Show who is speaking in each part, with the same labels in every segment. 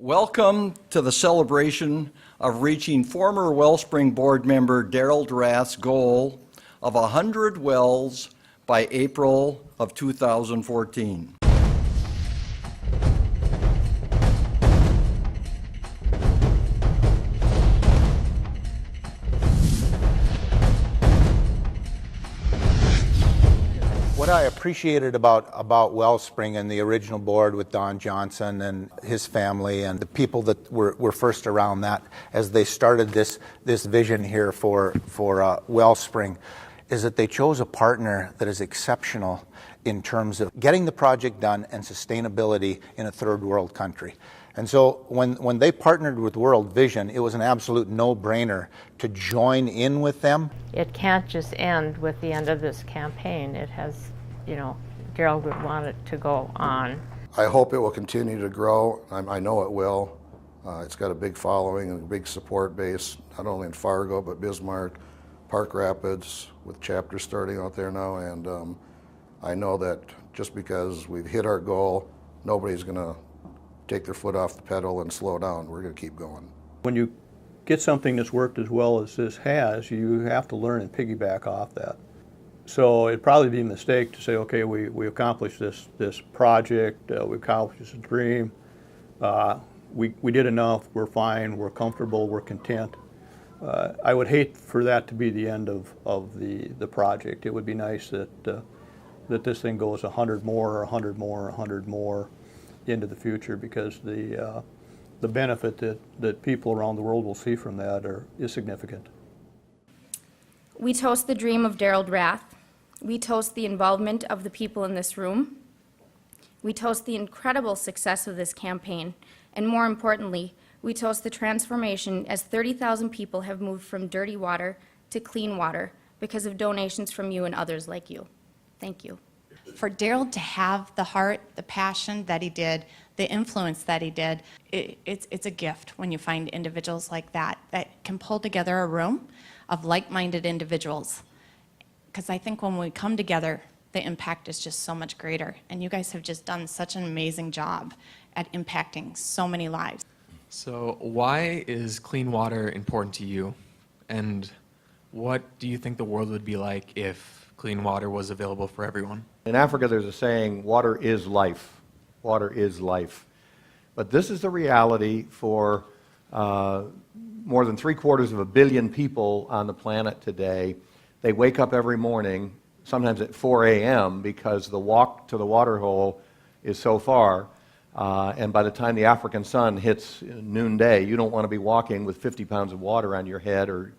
Speaker 1: Welcome to the celebration of reaching former Wellspring board member Darol's goal of 100 wells by April of 2014.
Speaker 2: What I appreciated about Wellspring and the original board with Don Johnson and his family and the people that were first around that as they started this vision here for Wellspring is that they chose a partner that is exceptional in terms of getting the project done and sustainability in a third world country. And so when they partnered with World Vision, it was an absolute no-brainer to join in with them.
Speaker 3: It can't just end with the end of this campaign. It has, Darold would want it to go on.
Speaker 4: I hope it will continue to grow. I know it will. It's got a big following and a big support base, not only in Fargo, but Bismarck, Park Rapids, with chapters starting out there now. And I know that just because we've hit our goal, nobody's going to take their foot off the pedal and slow down. We're going to keep going.
Speaker 5: When you get something that's worked as well as this has, you have to learn and piggyback off that. So it'd probably be a mistake to say, okay, we accomplished this project, we accomplished this dream, we did enough, we're fine, we're comfortable, we're content. I would hate for that to be the end of the project. It would be nice that this thing goes 100 more, 100 more, 100 more into the future, because the benefit that people around the world will see from that is significant.
Speaker 6: We toast the dream of Darold Rath. We toast the involvement of the people in this room. We toast the incredible success of this campaign. And more importantly, we toast the transformation as 30,000 people have moved from dirty water to clean water because of donations from you and others like you. Thank you.
Speaker 7: For Darold to have the heart, the passion that he did, the influence that he did, it's a gift when you find individuals like that can pull together a room of like-minded individuals. Because I think when we come together, the impact is just so much greater. And you guys have just done such an amazing job at impacting so many lives.
Speaker 8: So why is clean water important to you? And what do you think the world would be like if clean water was available for everyone?
Speaker 1: In Africa, there's a saying, water is life. Water is life. But this is the reality for more than 750 million people on the planet today. They wake up every morning, sometimes at 4 a.m., because the walk to the water hole is so far. And by the time the African sun hits noonday, you don't want to be walking with 50 pounds of water on your head or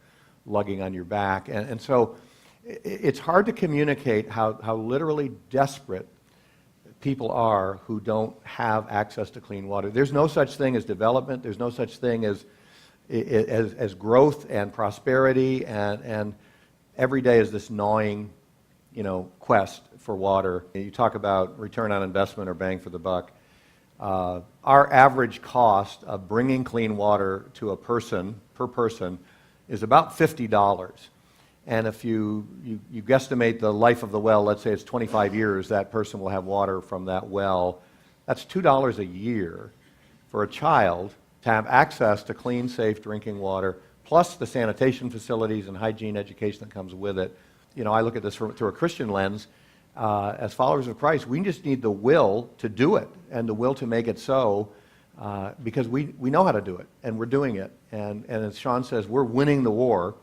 Speaker 1: lugging on your back. And so it's hard to communicate how literally desperate people are who don't have access to clean water. There's no such thing as development. There's no such thing as growth and prosperity, and every day is this gnawing, quest for water. You talk about return on investment or bang for the buck. Our average cost of bringing clean water to a person, per person, is about $50. And if you guesstimate the life of the well, let's say it's 25 years, that person will have water from that well. That's $2 a year for a child to have access to clean, safe drinking water, plus the sanitation facilities and hygiene education that comes with it. I look at this through a Christian lens. As followers of Christ, we just need the will to do it and the will to make it so, because we know how to do it, and we're doing it. And as Sean says, we're winning the war.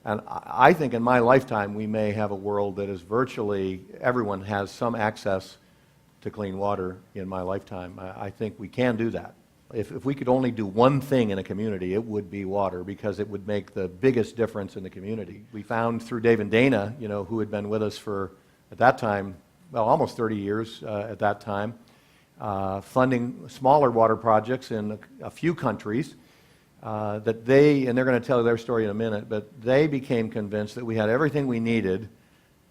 Speaker 1: And I think in my lifetime, we may have a world that is virtually everyone has some access to clean water in my lifetime. I think we can do that. If we could only do one thing in a community, it would be water, because it would make the biggest difference in the community. We found through Dave and Dana, who had been with us for, at that time, almost 30 years at that time, funding smaller water projects in a few countries, that and they're going to tell their story in a minute, but they became convinced that we had everything we needed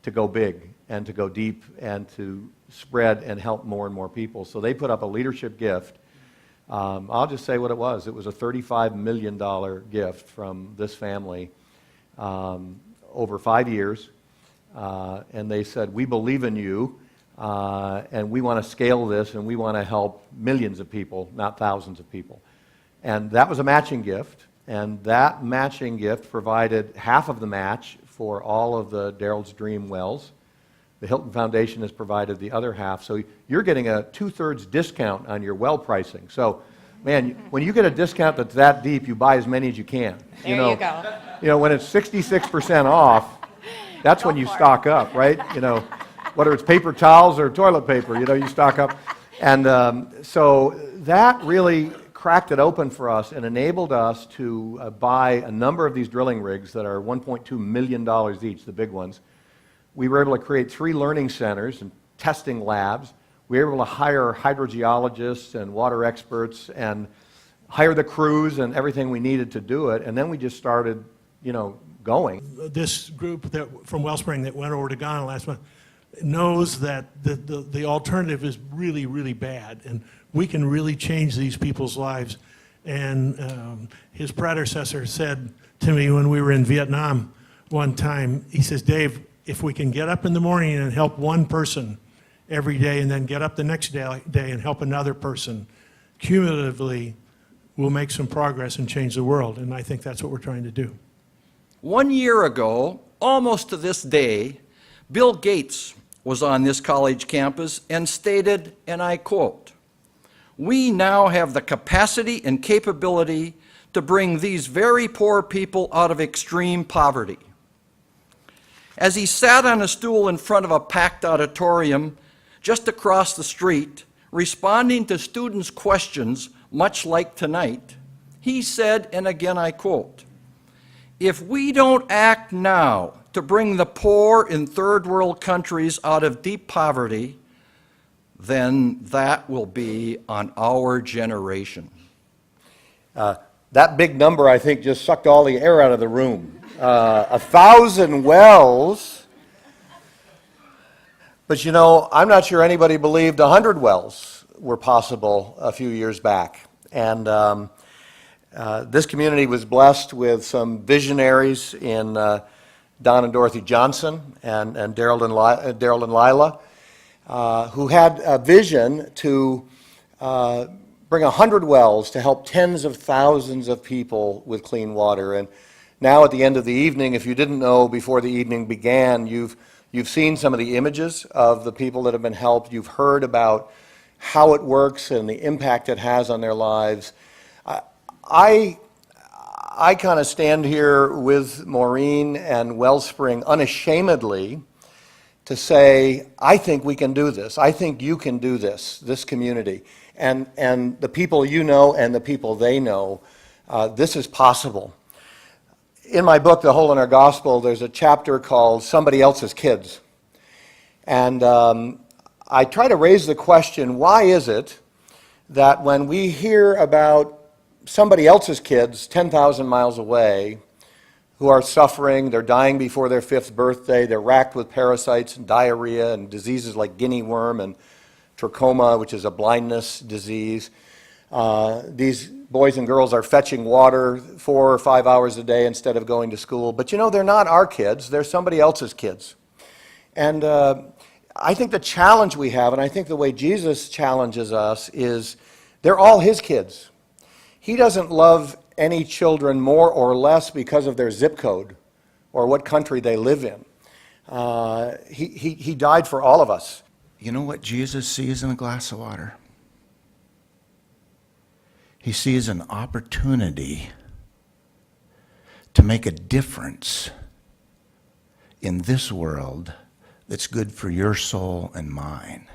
Speaker 1: to go big and to go deep and to spread and help more and more people. So they put up a leadership gift. I'll just say what it was. It was a $35 million gift from this family over 5 years. And they said, we believe in you. And we want to scale this, and we want to help millions of people, not thousands of people. And that was a matching gift, and that matching gift provided half of the match for all of the Darold's Dream wells. The Hilton Foundation has provided the other half, so you're getting a 2/3 discount on your well pricing. So, man, when you get a discount that's that deep, you buy as many as you can.
Speaker 7: There you go.
Speaker 1: You know, when it's 66% off, that's when you stock up, right? You know, whether it's paper towels or toilet paper, you know, you stock up. And so that really cracked it open for us and enabled us to buy a number of these drilling rigs that are $1.2 million each, the big ones. We were able to create 3 learning centers and testing labs. We were able to hire hydrogeologists and water experts and hire the crews and everything we needed to do it. And then we just started, you know, going.
Speaker 9: This group from Wellspring that went over to Ghana last month knows that the alternative is really, really bad, and we can really change these people's lives. And his predecessor said to me when we were in Vietnam one time, he says, Dave, if we can get up in the morning and help one person every day and then get up the next day and help another person, cumulatively we'll make some progress and change the world. And I think that's what we're trying to do.
Speaker 10: 1 year ago, almost to this day, Bill Gates was on this college campus and stated, and I quote, "We now have the capacity and capability to bring these very poor people out of extreme poverty." As he sat on a stool in front of a packed auditorium just across the street, responding to students' questions, much like tonight, he said, and again I quote, "If we don't act now to bring the poor in third world countries out of deep poverty, then that will be on our generation."
Speaker 1: That big number, I think, just sucked all the air out of the room. 1,000 wells. But you know, I'm not sure anybody believed 100 wells were possible a few years back. And this community was blessed with some visionaries in Don and Dorothy Johnson and Darold and Lila, who had a vision to bring 100 wells to help tens of thousands of people with clean water. And now at the end of the evening, if you didn't know before the evening began, you've seen some of the images of the people that have been helped. You've heard about how it works and the impact it has on their lives. I kind of stand here with Maureen and Wellspring unashamedly to say, I think we can do this. I think you can do this community. And the people you know and the people they know, this is possible. In my book, The Hole in Our Gospel, there's a chapter called Somebody Else's Kids. And I try to raise the question, why is it that when we hear about somebody else's kids 10,000 miles away who are suffering, they're dying before their 5th birthday, they're racked with parasites and diarrhea and diseases like guinea worm and trachoma, which is a blindness disease. These boys and girls are fetching water 4 or 5 hours a day instead of going to school. But you know, they're not our kids, they're somebody else's kids. And I think the challenge we have, and I think the way Jesus challenges us, is they're all his kids. He doesn't love any children more or less because of their zip code or what country they live in. He died for all of us.
Speaker 2: You know what Jesus sees in a glass of water? He sees an opportunity to make a difference in this world that's good for your soul and mine.